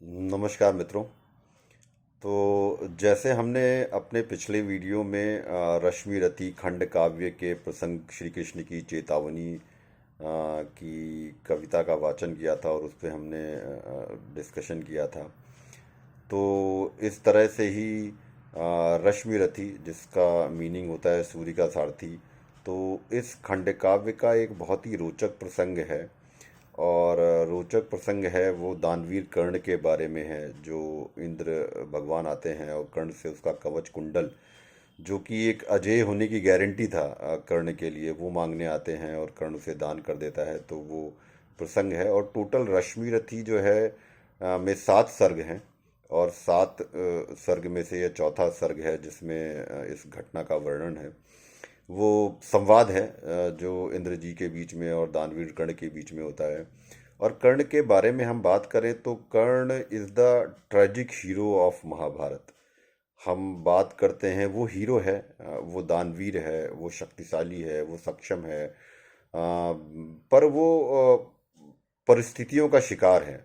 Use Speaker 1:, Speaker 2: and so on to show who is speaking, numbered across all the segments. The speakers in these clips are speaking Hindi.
Speaker 1: नमस्कार मित्रों। तो जैसे हमने अपने पिछले वीडियो में रश्मि रति खंड काव्य के प्रसंग श्री कृष्ण की चेतावनी की कविता का वाचन किया था और उस पे हमने डिस्कशन किया था। तो इस तरह से ही रश्मि रथी, जिसका मीनिंग होता है सूर्य का सारथी, तो इस खंड काव्य का एक बहुत ही रोचक प्रसंग है। और रोचक प्रसंग है वो दानवीर कर्ण के बारे में है। जो इंद्र भगवान आते हैं और कर्ण से उसका कवच कुंडल, जो कि एक अजेय होने की गारंटी था कर्ण के लिए, वो मांगने आते हैं और कर्ण उसे दान कर देता है। तो वो प्रसंग है। और टोटल रश्मि रथी जो है में 7 सर्ग हैं। और 7 सर्ग में से यह चौथा सर्ग है जिसमें इस घटना का वर्णन है। वो संवाद है जो इंद्र जी के बीच में और दानवीर कर्ण के बीच में होता है। और कर्ण के बारे में हम बात करें तो Karna is the tragic hero of Mahabharata. हम बात करते हैं, वो हीरो है, वो दानवीर है, वो शक्तिशाली है, वो सक्षम है, पर वो परिस्थितियों का शिकार है।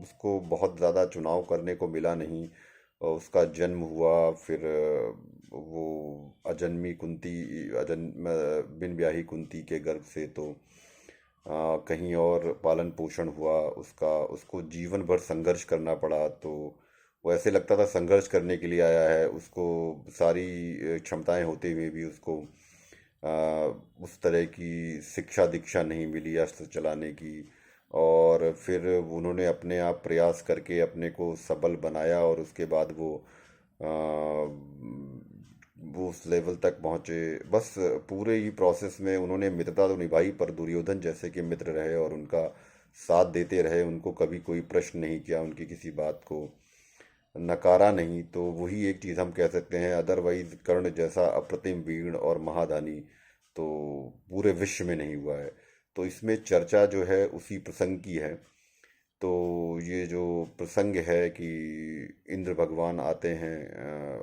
Speaker 1: उसको बहुत ज़्यादा चुनाव करने को मिला नहीं। उसका जन्म हुआ, फिर वो अजन्मी कुंती, बिन ब्याही कुंती के गर्भ से, तो कहीं और पालन पोषण हुआ उसका। उसको जीवन भर संघर्ष करना पड़ा। तो वो ऐसे लगता था संघर्ष करने के लिए आया है। उसको सारी क्षमताएं होते हुए भी उसको आ, उस तरह की शिक्षा दीक्षा नहीं मिली अस्त्र चलाने की। और फिर उन्होंने अपने आप प्रयास करके अपने को सबल बनाया और उसके बाद वो उस लेवल तक पहुंचे। बस पूरे ही प्रोसेस में उन्होंने मित्रता तो निभाई, पर दुर्योधन जैसे कि मित्र रहे और उनका साथ देते रहे। उनको कभी कोई प्रश्न नहीं किया, उनकी किसी बात को नकारा नहीं। तो वही एक चीज़ हम कह सकते हैं। अदरवाइज कर्ण जैसा अप्रतिम वीर और महादानी तो पूरे विश्व में नहीं हुआ है। तो इसमें चर्चा जो है उसी प्रसंग की है। तो ये जो प्रसंग है कि इंद्र भगवान आते हैं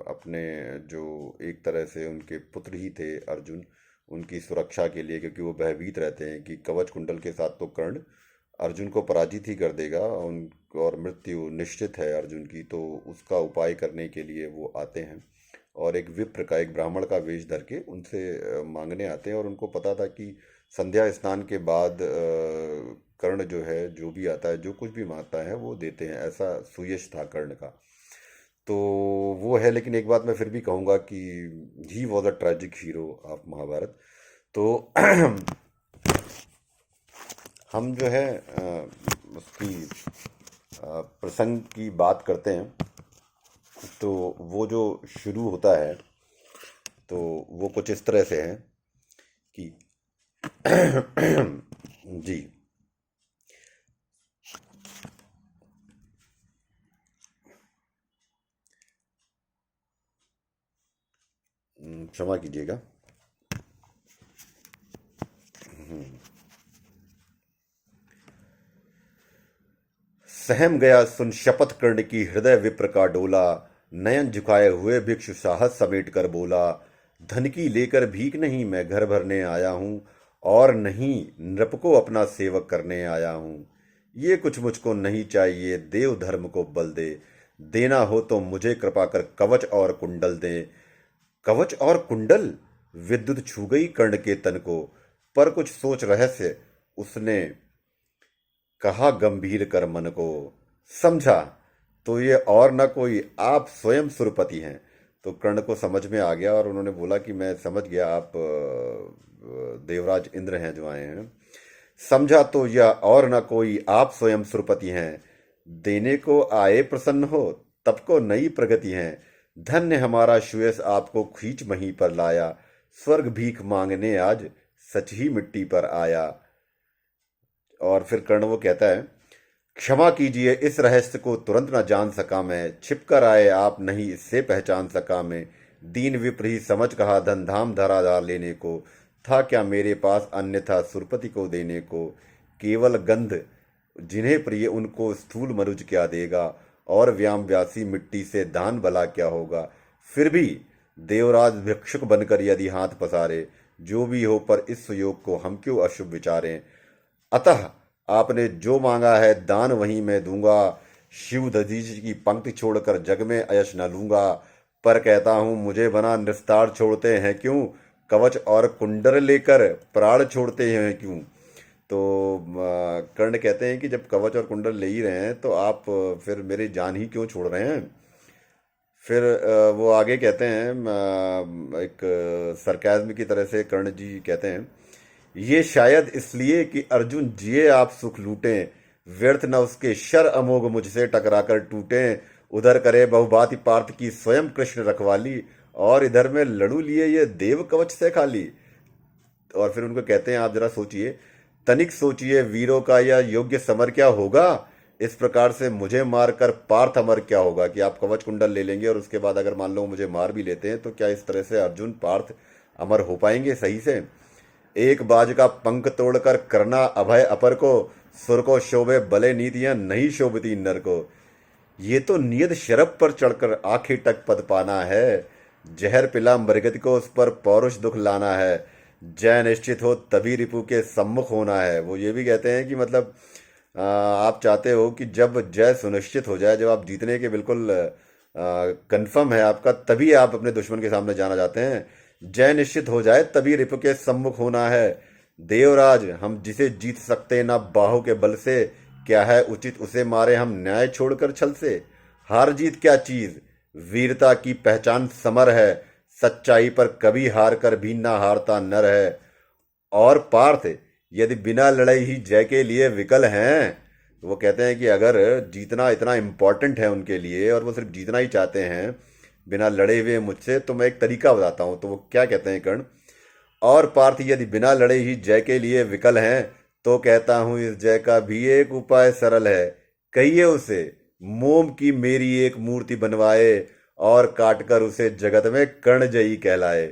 Speaker 1: अपने, जो एक तरह से उनके पुत्र ही थे अर्जुन, उनकी सुरक्षा के लिए, क्योंकि वो भयभीत रहते हैं कि कवच कुंडल के साथ तो कर्ण अर्जुन को पराजित ही कर देगा उन, और मृत्यु निश्चित है अर्जुन की। तो उसका उपाय करने के लिए वो आते हैं और एक विप्र का, एक ब्राह्मण का वेश धर के उनसे मांगने आते हैं। और उनको पता था कि संध्या स्नान के बाद कर्ण जो है, जो भी आता है, जो कुछ भी मांगता है वो देते हैं। ऐसा सुयश था कर्ण का। तो वो है। लेकिन एक बात मैं फिर भी कहूँगा कि he was a tragic hero of Mahabharat. तो हम जो है उसकी प्रसंग की बात करते हैं। तो वो जो शुरू होता है तो वो कुछ इस तरह से है कि जी, क्षमा कीजिएगा। सहम गया सुन शपथ कर्ण की, हृदय विप्र का डोला। नयन झुकाए हुए भिक्षु साहस समेट कर बोला, धन की लेकर भीख नहीं मैं घर भरने आया हूँ, और नहीं नृप को अपना सेवक करने आया हूँ। ये कुछ मुझको नहीं चाहिए, देव धर्म को बल दे। देना हो तो मुझे कृपा कर कवच और कुंडल दे। कवच और कुंडल, विद्युत छू गई कर्ण के तन को। पर कुछ सोच रहस्य उसने कहा गंभीर कर मन को। समझा तो ये और न कोई आप स्वयं सुरपति हैं। तो कर्ण को समझ में आ गया और उन्होंने बोला कि मैं समझ गया, आप देवराज इंद्र हैं जो आए हैं। समझा तो यह और न कोई आप स्वयं सुरपति हैं। देने को आए प्रसन्न हो, तब को नई प्रगति है। धन्य हमारा सुयश आपको खींच मही पर लाया। स्वर्ग भीख मांगने आज सच ही मिट्टी पर आया। और फिर कर्ण वो कहता है, क्षमा कीजिए इस रहस्य को तुरंत न जान सका मैं। छिप कर आए आप नहीं इससे पहचान सका मैं। दीन विप्र ही समझ कहा धन धाम धराधार लेने को। था क्या मेरे पास अन्यथा सुरपति को देने को। केवल गंध जिन्हें प्रिय उनको स्थूल मनुज क्या देगा। और व्याम व्यासी मिट्टी से दान भला क्या होगा। फिर भी देवराज भिक्षुक बनकर यदि हाथ पसारे, जो भी हो पर इस सुयोग को हम क्यों अशुभ विचारें। अतः आपने जो मांगा है दान वही मैं दूंगा। शिव दधीच की पंक्ति छोड़कर जग में यश न लूंगा। पर कहता हूँ मुझे बना निस्तार छोड़ते हैं क्यों, कवच और कुंडल लेकर प्राण छोड़ते हैं क्यों। तो कर्ण कहते हैं कि जब कवच और कुंडल ले ही रहे हैं तो आप फिर मेरी जान ही क्यों छोड़ रहे हैं। फिर वो आगे कहते हैं, एक सरकाज़्म की तरह से कर्ण जी कहते हैं, ये शायद इसलिए कि अर्जुन जिए आप सुख लूटें, व्यर्थ न उसके शर अमोघ मुझसे टकराकर टूटें। उधर करे बहुभांति पार्थ की स्वयं कृष्ण रखवाली, और इधर में लड़ू लिए ये देव कवच से खाली। और फिर उनको कहते हैं आप जरा सोचिए, तनिक सोचिए वीरों का यह योग्य समर क्या होगा। इस प्रकार से मुझे मारकर पार्थ अमर क्या होगा, कि आप कवच कुंडल ले लेंगे और उसके बाद अगर मान लो मुझे मार भी लेते हैं तो क्या इस तरह से अर्जुन पार्थ अमर हो पाएंगे सही से। एक बाज का पंख तोड़कर करना अभय अपर को, सुर को शोभे भले नीतियां नहीं शोभती नर को। ये तो नियत शरब पर चढ़कर आखिर तक पद पाना है, जहर पिला मृगत को उस पर पौरुष दुख लाना है। जय निश्चित हो तभी रिपु के सम्मुख होना है। वो ये भी कहते हैं कि मतलब आप चाहते हो कि जब जय सुनिश्चित हो जाए, जब आप जीतने के बिल्कुल कंफर्म है आपका, तभी आप अपने दुश्मन के सामने जाना चाहते हैं। जय निश्चित हो जाए तभी रिपु के सम्मुख होना है। देवराज हम जिसे जीत सकते ना बाहु के बल से, क्या है उचित उसे मारे हम न्याय छोड़कर छल से। हार जीत क्या चीज, वीरता की पहचान समर है, सच्चाई पर कभी हार कर भी ना हारता नर है। और पार्थ यदि बिना लड़ाई ही जय के लिए विकल हैं, तो वो कहते हैं कि अगर जीतना इतना इम्पोर्टेंट है उनके लिए और वो सिर्फ जीतना ही चाहते हैं बिना लड़े हुए मुझसे, तो मैं एक तरीका बताता हूँ। तो वो क्या कहते हैं कर्ण, और पार्थ यदि बिना लड़े ही जय के लिए विकल हैं, तो कहता हूँ इस जय का भी एक उपाय सरल है। कहिए उसे मोम की मेरी एक मूर्ति बनवाए, और काटकर उसे जगत में कर्ण जयी कहलाए।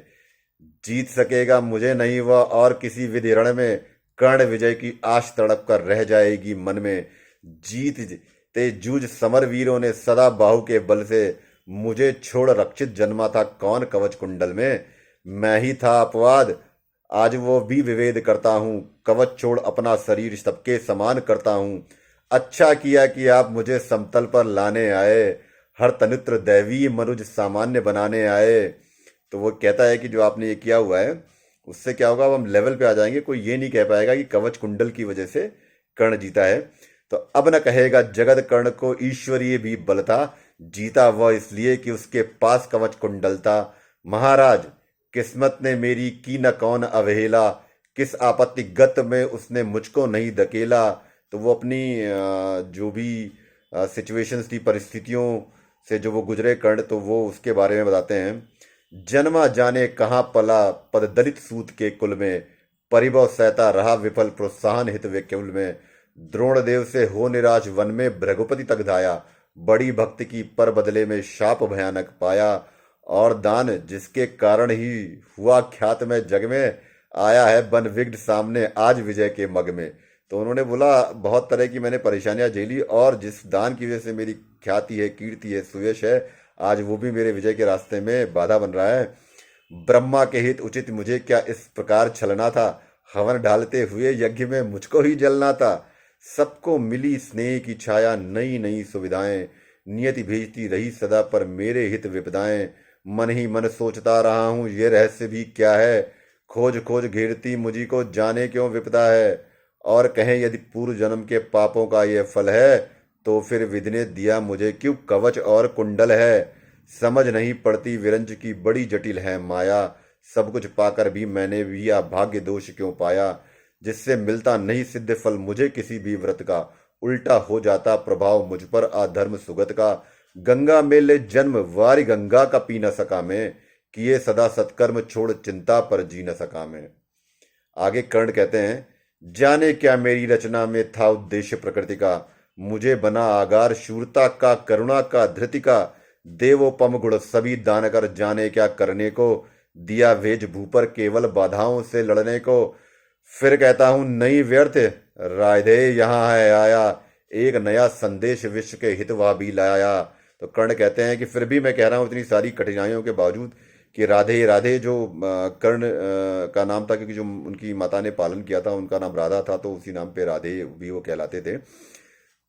Speaker 1: जीत सकेगा मुझे नहीं वह और किसी विधि रण में, कर्ण विजय की आश तड़प कर रह जाएगी मन में। जीत ते जूझ समर वीरों ने सदा बाहु के बल से, मुझे छोड़ रक्षित जन्मा था कौन कवच कुंडल में। मैं ही था अपवाद आज वो भी विवेद करता हूँ, कवच छोड़ अपना शरीर सबके समान करता हूँ। अच्छा किया कि आप मुझे समतल पर लाने आए, हर तनित्र दैवीय मनुज सामान्य बनाने आए। तो वो कहता है कि जो आपने ये किया हुआ है उससे क्या होगा, अब हम लेवल पे आ जाएंगे, कोई ये नहीं कह पाएगा कि कवच कुंडल की वजह से कर्ण जीता है। तो अब न कहेगा जगत कर्ण को ईश्वरीय भी बल था, जीता वह इसलिए कि उसके पास कवच कुंडल था। महाराज किस्मत ने मेरी की न कौन अवहेला, किस आपत्ति गत में उसने मुझको नहीं धकेला। तो वो अपनी जो भी सिचुएशंस थी, परिस्थितियों से जो वो गुजरे कर्ण, तो वो उसके बारे में बताते हैं। जन्मा जाने कहाँ पला पद दलित सूत के कुल में, परिभव सहता रहा विफल प्रोत्साहन हित वे केवल में। द्रोण देव से हो निराश वन में भृगुपति तक धाया, बड़ी भक्ति की पर बदले में शाप भयानक पाया। और दान जिसके कारण ही हुआ ख्यात में जग में, आया है बन विघ्न सामने आज विजय के मग में। तो उन्होंने बोला बहुत तरह की मैंने परेशानियां झेली, और जिस दान की वजह से मेरी ख्याति है, कीर्ति है, सुयश है, आज वो भी मेरे विजय के रास्ते में बाधा बन रहा है। ब्रह्मा के हित उचित मुझे क्या इस प्रकार छलना था, हवन डालते हुए यज्ञ में मुझको ही जलना था। सबको मिली स्नेह की छाया नई नई सुविधाएं, नियति भेजती रही सदा पर मेरे हित विपदाएं। मन ही मन सोचता रहा हूँ ये रहस्य भी क्या है, खोज खोज घेरती मुझी को जाने क्यों विपदा है। और कहें यदि पूर्व जन्म के पापों का ये फल है, तो फिर विधि ने दिया मुझे क्यों कवच और कुंडल है। समझ नहीं पड़ती विरंज की बड़ी जटिल है माया, सब कुछ पाकर भी मैंने भी भाग्य दोष क्यों पाया। जिससे मिलता नहीं सिद्ध फल मुझे किसी भी व्रत का, उल्टा हो जाता प्रभाव मुझ पर अधर्म सुगत का। गंगा में ले जन्म वारी गंगा का पी न सका मैं, किए सदा सत्कर्म छोड़ चिंता पर जी न सका मैं। आगे कर्ण कहते हैं, जाने क्या मेरी रचना में था उद्देश्य प्रकृति का, मुझे बना आगार शूरता का करुणा का धृति का। देवोपम गुण सभी दान कर जाने क्या करने को, दिया भेज भूपर केवल बाधाओं से लड़ने को। फिर कहता हूं नहीं व्यर्थ राधे यहाँ है आया, एक नया संदेश विश्व के हित वह भी लाया। तो कर्ण कहते हैं कि फिर भी मैं कह रहा हूँ इतनी सारी कठिनाइयों के बावजूद कि राधे राधे, जो कर्ण का नाम था क्योंकि जो उनकी माता ने पालन किया था उनका नाम राधा था, तो उसी नाम पे राधे भी वो कहलाते थे।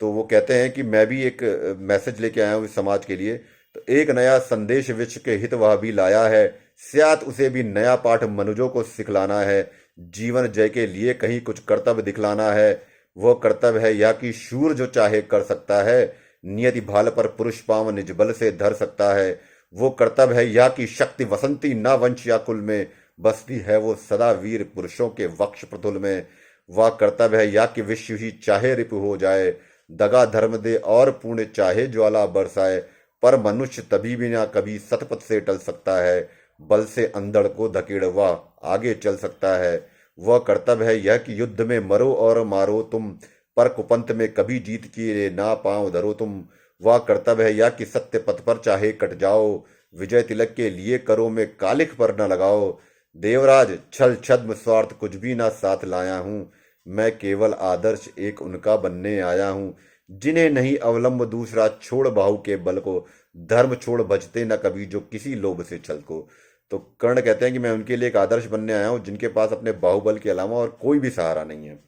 Speaker 1: तो वो कहते हैं कि मैं भी एक मैसेज लेके आया हूँ इस समाज के लिए। तो एक नया संदेश विश्व के हित वह भी लाया है, स्यात उसे भी नया पाठ मनुजों को सिखलाना है। जीवन जय के लिए कहीं कुछ कर्तव्य दिखलाना है, वो कर्तव्य है यह कि शूर जो चाहे कर सकता है, नियति भाल पर पुरुष पांव निज बल से धर सकता है। वो कर्तव्य है यह कि शक्ति वसंती ना वंश या कुल में, बसती है वो सदा वीर पुरुषों के वक्ष प्रतुल में। वह कर्तव्य है या कि विश्व ही चाहे रिपु हो जाए, दगा धर्म दे और पुण्य चाहे ज्वाला बरसाए, पर मनुष्य तभी भी ना कभी सतपथ से टल सकता है, बल से अंधड़ को धकेड़ वह आगे चल सकता है। वह कर्तव्य है यह कि युद्ध में मरो और मारो तुम, पर कुपंथ में कभी जीत किए ना पांव धरो तुम। वह कर्तव्य है यह कि सत्य पथ पर चाहे कट जाओ, विजय तिलक के लिए करो में कालिख पर न लगाओ। देवराज छल छद्म स्वार्थ कुछ भी ना साथ लाया हूँ, मैं केवल आदर्श एक उनका बनने आया हूँ, जिन्हें नहीं अवलंब दूसरा छोड़ बाहु के बल को, धर्म छोड़ भजते न कभी जो किसी लोभ से छल को। तो कर्ण कहते हैं कि मैं उनके लिए एक आदर्श बनने आया हूँ जिनके पास अपने बाहुबल के अलावा और कोई भी सहारा नहीं है।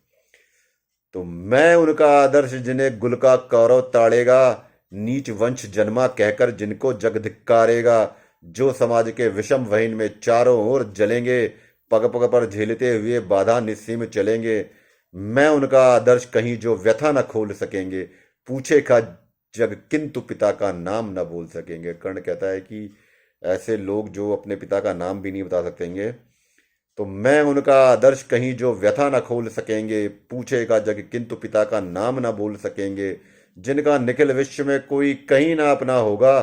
Speaker 1: तो मैं उनका आदर्श जिन्हें गुल का कौरव ताड़ेगा, नीच वंश जन्मा कहकर जिनको जग धिक्कारेगा, जो समाज के विषम वहीन में चारों ओर जलेंगे, पग पग पर झेलते हुए बाधा निस्सीम चलेंगे। मैं उनका आदर्श कहीं जो व्यथा न खोल सकेंगे, पूछे का जग किंतु पिता का नाम न बोल सकेंगे। कर्ण कहता है कि ऐसे लोग जो अपने पिता का नाम भी नहीं बता सकेंगे, तो मैं उनका आदर्श कहीं जो व्यथा न खोल सकेंगे, पूछेगा जग किंतु पिता का नाम न बोल सकेंगे, जिनका निखिल विश्व में कोई कहीं ना अपना होगा,